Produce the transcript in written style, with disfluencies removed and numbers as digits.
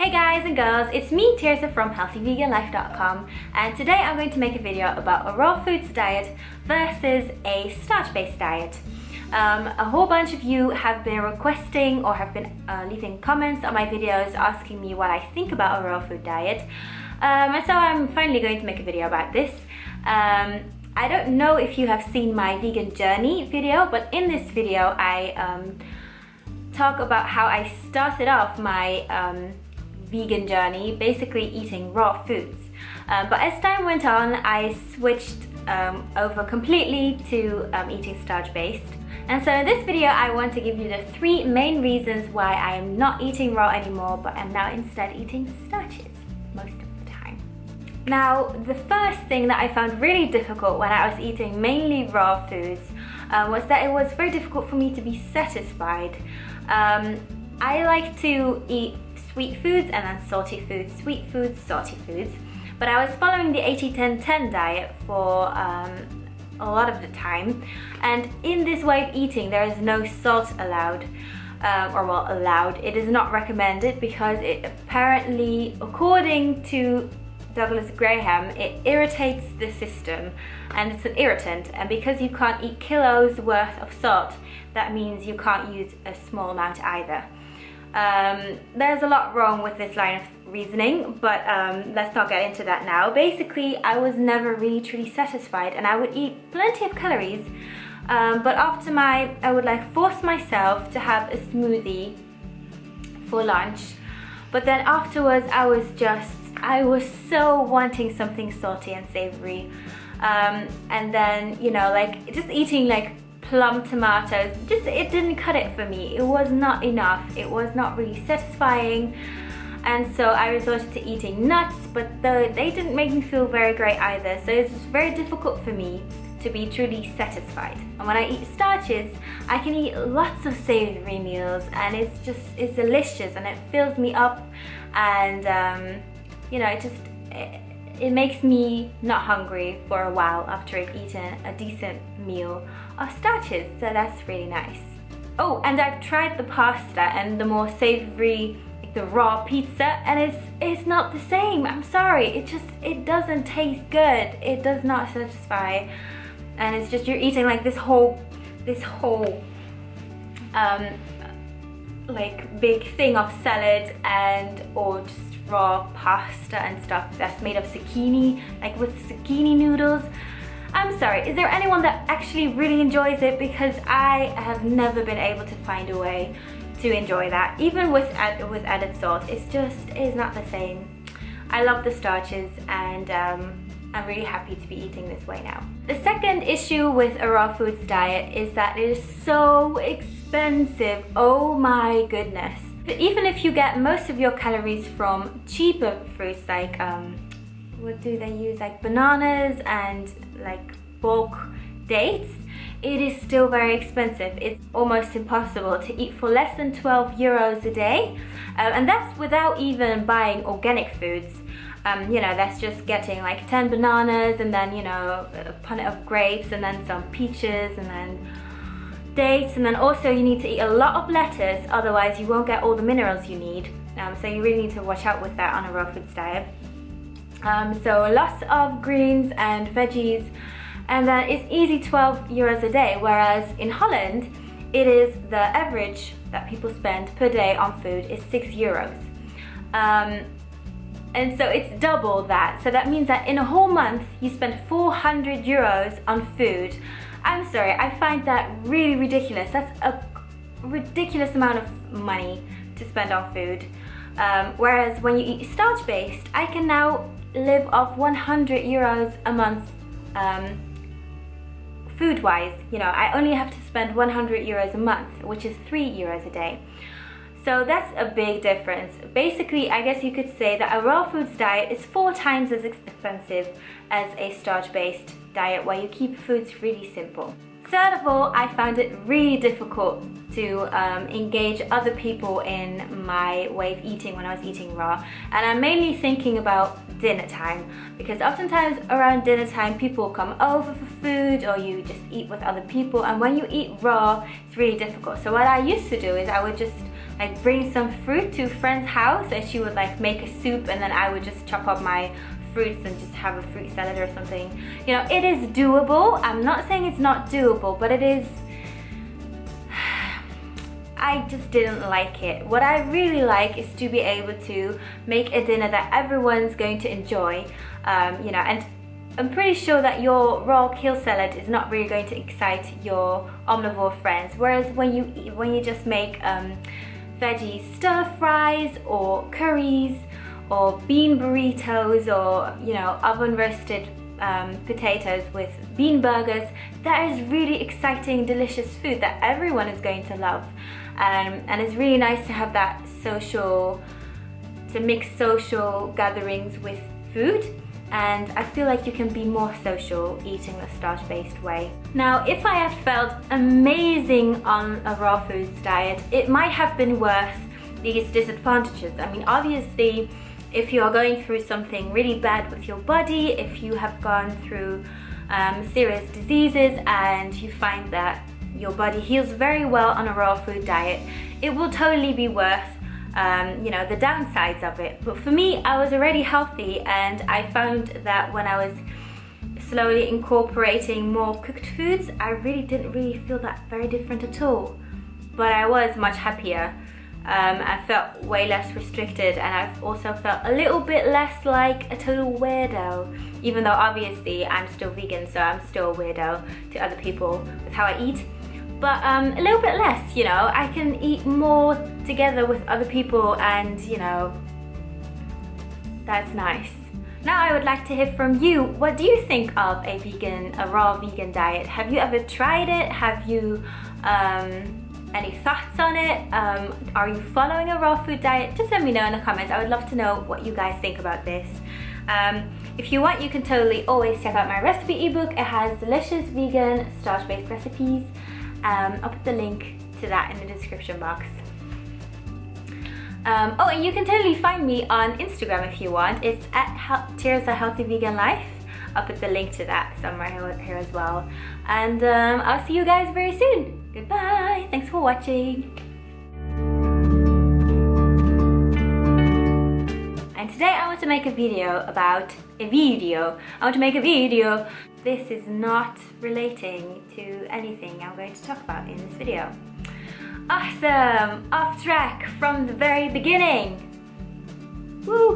Hey guys and girls, it's me Tirza from healthyveganlife.com, and today I'm going to make a video about a raw foods diet versus a starch-based diet. A whole bunch of you have been requesting or have been leaving comments on my videos asking me what I think about a raw food diet, and so I'm finally going to make a video about this. I don't know if you have seen my vegan journey video, but in this video I talk about how I started off my vegan journey, basically eating raw foods. But as time went on, I switched over completely to eating starch-based. And so in this video, I want to give you the 3 main reasons why I am not eating raw anymore, but am now instead eating starches most of the time. Now, the first thing that I found really difficult when I was eating mainly raw foods was that it was very difficult for me to be satisfied. I like to eat sweet foods and then salty foods, sweet foods, salty foods. But I was following the 80-10-10 diet for a lot of the time. And in this way of eating, there is no salt allowed. Allowed. It is not recommended because it apparently, according to Douglas Graham, it irritates the system and it's an irritant. And because you can't eat kilos worth of salt, that means you can't use a small amount either. There's a lot wrong with this line of reasoning, but let's not get into that now. Basically, I was never really truly satisfied, and I would eat plenty of calories, but after I would force myself to have a smoothie for lunch, but then afterwards I was so wanting something salty and savory, and then just eating plum tomatoes, it didn't cut it for me. It was not enough. It was not really satisfying, and so I resorted to eating nuts, but they didn't make me feel very great either. So it's just very difficult for me to be truly satisfied. And when I eat starches, I can eat lots of savory meals, and it's delicious, and it fills me up, and it makes me not hungry for a while after I've eaten a decent meal of starches, so that's really nice. Oh, and I've tried the pasta and the more savory, the raw pizza, and it's not the same. I'm sorry, it doesn't taste good. It does not satisfy, and it's just you're eating this whole big thing of salad or just raw pasta and stuff that's made of zucchini, with zucchini noodles. I'm sorry, is there anyone that actually really enjoys it? Because I have never been able to find a way to enjoy that. Even with added salt, it's not the same. I love the starches, and I'm really happy to be eating this way now. The second issue with a raw foods diet is that it is so expensive. Oh my goodness. But even if you get most of your calories from cheaper fruits what do they use, bananas and bulk dates, it is still very expensive. It's almost impossible to eat for less than 12 euros a day, and that's without even buying organic foods. That's just getting 10 bananas, and then a punnet of grapes, and then some peaches, and then dates, and then also you need to eat a lot of lettuce, otherwise you won't get all the minerals you need. So you really need to watch out with that on a raw foods diet. So lots of greens and veggies, and then it's easy 12 euros a day, whereas in Holland it is the average that people spend per day on food is 6 euros. And so it's double that. So that means that in a whole month you spend 400 euros on food. I'm sorry, I find that really ridiculous. That's a ridiculous amount of money to spend on food. Whereas when you eat starch-based, I can now live off 100 euros a month food-wise. I only have to spend 100 euros a month, which is 3 euros a day. So that's a big difference. Basically, I guess you could say that a raw foods diet is 4 times as expensive as a starch-based diet where you keep foods really simple. Third of all, I found it really difficult to engage other people in my way of eating when I was eating raw. And I'm mainly thinking about dinner time, because oftentimes around dinner time people come over for food, or you just eat with other people, and when you eat raw it's really difficult. So what I used to do is I would just like bring some fruit to a friend's house, and she would like make a soup, and then I would just chop up my fruits and just have a fruit salad or something. You know, it is doable. I'm not saying it's not doable, but it is, I just didn't like it. What I really like is to be able to make a dinner that everyone's going to enjoy, you know, and I'm pretty sure that your raw kale salad is not really going to excite your omnivore friends, whereas when you just make veggie stir fries or curries or bean burritos, or you know, oven roasted potatoes with bean burgers, that is really exciting, delicious food that everyone is going to love. And it's really nice to have that social, to mix social gatherings with food. And I feel like you can be more social eating the starch-based way. Now, if I had felt amazing on a raw foods diet, it might have been worth these disadvantages. I mean, obviously, if you are going through something really bad with your body, if you have gone through serious diseases and you find that your body heals very well on a raw food diet, it will totally be worth you know, the downsides of it. But for me, I was already healthy, and I found that when I was slowly incorporating more cooked foods, I really didn't really feel that very different at all. But I was much happier. I felt way less restricted, and I've also felt a little bit less like a total weirdo, even though obviously I'm still vegan, so I'm still a weirdo to other people with how I eat. But a little bit less, you know, I can eat more together with other people, and you know, that's nice. Now I would like to hear from you. What do you think of a raw vegan diet? Have you ever tried it? Have you any thoughts on it? Are you following a raw food diet? Just let me know in the comments. I would love to know what you guys think about this. If you want, you can totally always check out my recipe ebook. It has delicious vegan starch-based recipes. I'll put the link to that in the description box. Oh, and you can totally find me on Instagram if you want. It's at Tears a Healthy Vegan Life. I'll put the link to that somewhere here as well. And I'll see you guys very soon. Goodbye. Thanks for watching. And today I want to make a video about This is not relating to anything I'm going to talk about in this video. Awesome! Off track from the very beginning! Woo!